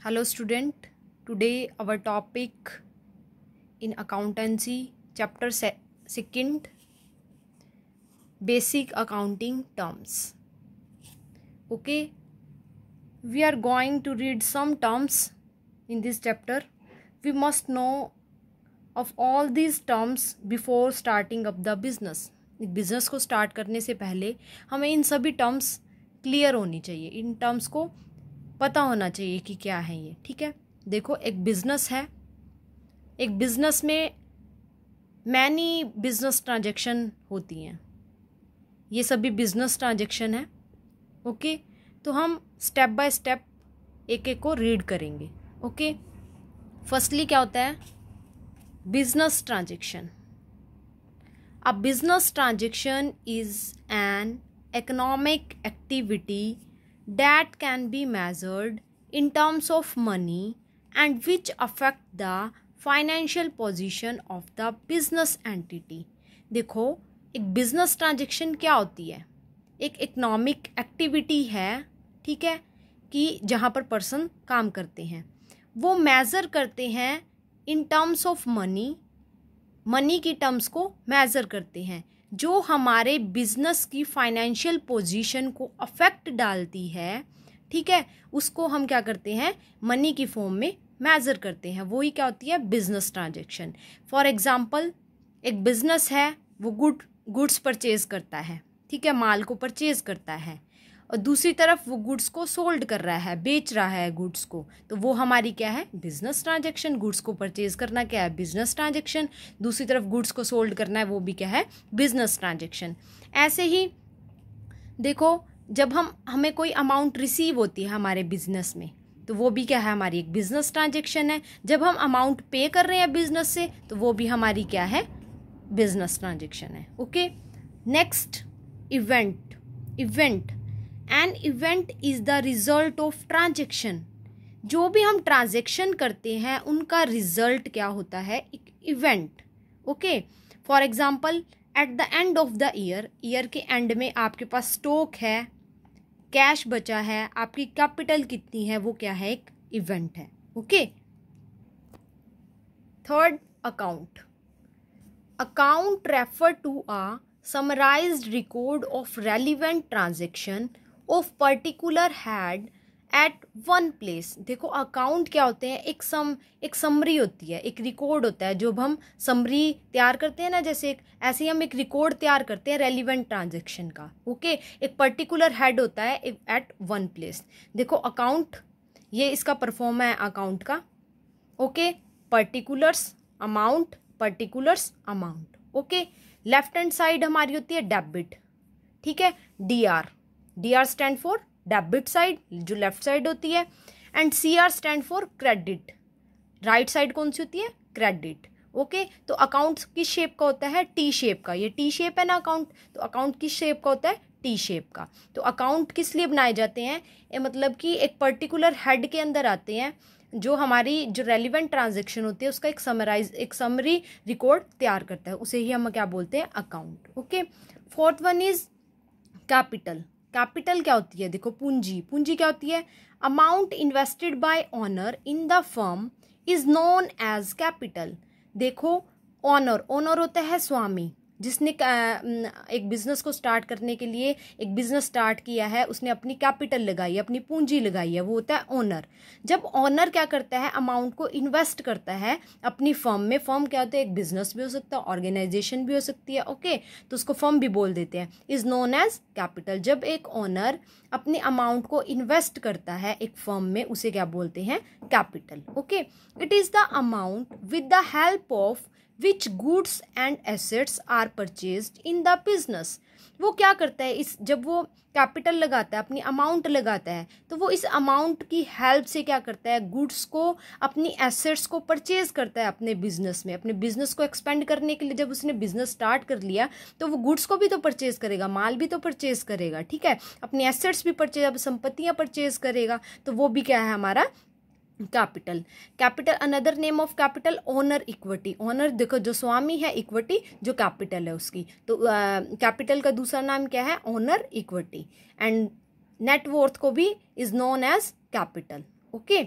Hello student, today our topic in accountancy chapter 2nd, basic accounting terms. Okay, we are going to read some terms in this chapter. We must know of all these terms before starting up the business. Business को start करने से पहले हमें इन सभी terms clear होनी चाहिए, इन terms को पता होना चाहिए कि क्या है ये। ठीक है, देखो एक बिजनेस है, एक बिजनेस में मैनी बिजनेस ट्रांजैक्शन होती हैं, ये सभी बिजनेस ट्रांजैक्शन है। ओके, तो हम स्टेप बाय स्टेप एक एक को रीड करेंगे। ओके, फर्स्टली क्या होता है business transaction. A business transaction is an economic activity that can be measured in terms of money and which affect the financial position of the business entity. देखो एक business transaction क्या होती है, एक economic activity है, ठीक है, कि जहाँ पर पर्सन काम करते हैं, वो मेज़र करते हैं इन टर्म्स ऑफ मनी की टर्म्स को मेज़र करते हैं, जो हमारे बिजनेस की फाइनेंशियल पोजीशन को अफेक्ट डालती है। ठीक है, उसको हम क्या करते हैं मनी की फॉर्म में मेज़र करते हैं, वही क्या होती है बिजनेस ट्रांजैक्शन। फॉर एग्जांपल एक बिजनेस है, वो गुड्स परचेज करता है, ठीक है, माल को परचेज करता है, और दूसरी तरफ वो गुड्स को सोल्ड कर रहा है, बेच रहा है गुड्स को, तो वो हमारी क्या है बिजनेस ट्रांजैक्शन। गुड्स को परचेज करना क्या है बिजनेस ट्रांजैक्शन, दूसरी तरफ गुड्स को सोल्ड करना है, वो भी क्या है बिजनेस ट्रांजैक्शन। ऐसे ही देखो जब हमें कोई अमाउंट रिसीव होती है हमारे बिजनेस में, तो वो भी क्या है हमारी एक बिजनेस ट्रांजैक्शन है। जब हम अमाउंट पे कर रहे हैं बिजनेस से, तो वो भी हमारी क्या है बिजनेस ट्रांजैक्शन है। Okay, next event an event is the result of transaction. जो भी हम ट्रांजेक्शन करते हैं उनका रिजल्ट क्या होता है एक event. Okay, for example at the end of the year के एंड में आपके पास स्टॉक है, कैश बचा है, आपकी कैपिटल कितनी है, वो क्या है एक इवेंट है। Okay, third account refer to a summarized record of relevant transaction of particular head at one place. देखो अकाउंट क्या होते हैं एक समरी होती है, एक रिकॉर्ड होता है। जो हम समरी तैयार करते हैं ना, जैसे ऐसे ही हम एक रिकॉर्ड तैयार करते हैं रेलिवेंट ट्रांजैक्शन का। ओके, एक पर्टिकुलर हेड होता है एट वन प्लेस। देखो अकाउंट, ये इसका परफॉर्म है अकाउंट का। Okay, particulars amount. Okay, left hand side हमारी होती है डेबिट, ठीक है, D R stand for debit side, जो लेफ्ट साइड होती है, and CR stand for credit, right side कौन सी होती है क्रेडिट। ओके, तो अकाउंट किस शेप का होता है टी शेप का, ये टी शेप है ना अकाउंट, तो अकाउंट किस शेप का होता है टी शेप का। तो अकाउंट किस लिए बनाए जाते हैं, मतलब कि एक पर्टिकुलर हेड के अंदर आते हैं, जो हमारी जो रेलिवेंट ट्रांजैक्शन होती है उसका एक समरी रिकॉर्ड तैयार करता है, उसे ही हम क्या बोलते हैं account. Okay, fourth one is capital क्या होती है, देखो पूंजी क्या होती है, amount invested by owner in the firm is known as capital. देखो ओनर होता है स्वामी, जिसने एक बिजनेस को स्टार्ट करने के लिए एक बिजनेस स्टार्ट किया है, उसने अपनी कैपिटल लगाई है, अपनी पूंजी लगाई है, वो होता है ओनर। जब ओनर क्या करता है अमाउंट को इन्वेस्ट करता है अपनी फर्म में, फर्म क्या होता है एक बिजनेस भी हो सकता है, ऑर्गेनाइजेशन भी हो सकती है। ओके, तो उसको फर्म भी बोल देते हैं, इज नोन एज कैपिटल। जब एक ओनर अपने अमाउंट को इन्वेस्ट करता है एक फर्म में, उसे क्या बोलते हैं capital. Okay, it is the amount with the help of which goods and assets are purchased in the business। वो क्या करता है जब वो कैपिटल लगाता है, अपनी अमाउंट लगाता है, तो वो इस अमाउंट की हेल्प से क्या करता है गुड्स को, अपनी एसेट्स को परचेज करता है अपने बिजनेस में। अपने बिजनेस को एक्सपेंड करने के लिए जब उसने बिजनेस स्टार्ट कर लिया, तो वो गुड्स को भी तो परचेज करेगा, माल भी तो परचेज करेगा, ठीक है, अपनी एसेट्स भी परचेज, संपत्तियां परचेज करेगा, तो वो भी क्या है हमारा capital. Another name of capital owner equity. Owner देखो जो स्वामी है, इक्विटी जो कैपिटल है उसकी, तो कैपिटल का दूसरा नाम क्या है ओनर इक्विटी। एंड नेटवर्थ को भी is known as capital. Okay,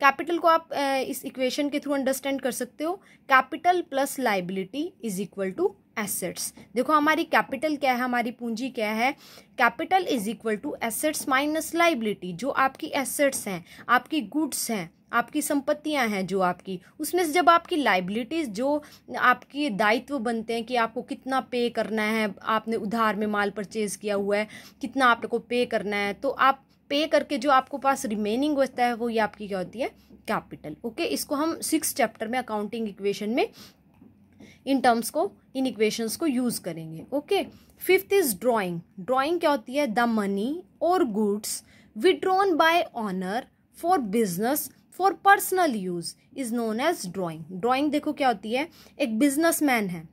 capital को आप इस इक्वेशन के थ्रू अंडरस्टैंड कर सकते हो, capital plus liability is equal to assets. देखो हमारी कैपिटल क्या है, हमारी पूंजी क्या है, capital is equal to assets minus liability. जो आपकी एसेट्स हैं, आपकी गुड्स हैं, आपकी संपत्तियां हैं जो आपकी, उसमें से जब आपकी लाइबिलिटीज, जो आपकी दायित्व बनते हैं कि आपको कितना पे करना है, आपने उधार में माल परचेज किया हुआ है, कितना आपको पे करना है, तो आप पे करके जो आपको पास रिमेनिंग बचता है वो ये आपकी क्या होती है, कैपिटल। ओके, इसको हम 6 चैप्टर में अकाउंटिंग इक्वेशन में इन टर्म्स को, इन इक्वेशंस को यूज करेंगे। Okay, 5th is drawing. Drawing क्या होती है, द मनी और goods withdrawn by owner for business for personal use is known as drawing. Drawing देखो क्या होती है, एक बिजनेसमैन है,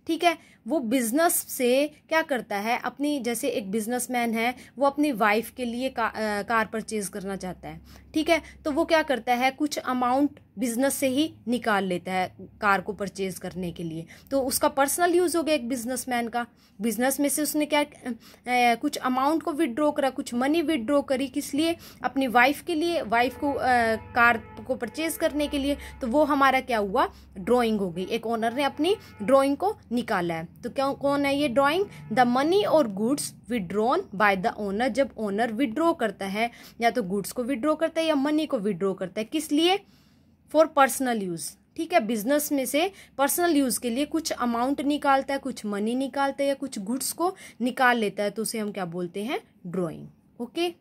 ठीक है, वो बिजनेस से क्या करता है, अपनी, जैसे एक बिजनेसमैन है, वो अपनी वाइफ के लिए कार परचेज करना चाहता है, ठीक है, तो वो क्या करता है, कुछ अमाउंट बिजनेस से ही निकाल लेता है कार को परचेज करने के लिए, तो उसका पर्सनल यूज हो गया एक बिजनेसमैन का। बिजनेस में से उसने क्या कुछ अमाउंट को विड्रॉ करा, कुछ मनी विड्रॉ करी, किस लिए, अपनी वाइफ के लिए, वाइफ को कार को परचेज करने के लिए, तो वो हमारा क्या हुआ, ड्राइंग हो गई, एक ओनर ने अपनी ड्राइंग को निकाला है। तो क्या, कौन है ये ड्राइंग, द मनी और goods withdrawn by the owner. जब ओनर विड्रॉ करता है, या तो गुड्स को विड्रॉ करता है या मनी को विड्रॉ करता है, किस लिए, फॉर पर्सनल यूज, ठीक है, बिजनेस में से पर्सनल यूज के लिए कुछ अमाउंट निकालता है, कुछ मनी निकालता है या कुछ गुड्स को निकाल लेता है, तो उसे हम क्या बोलते हैं, ड्राइंग। ओके।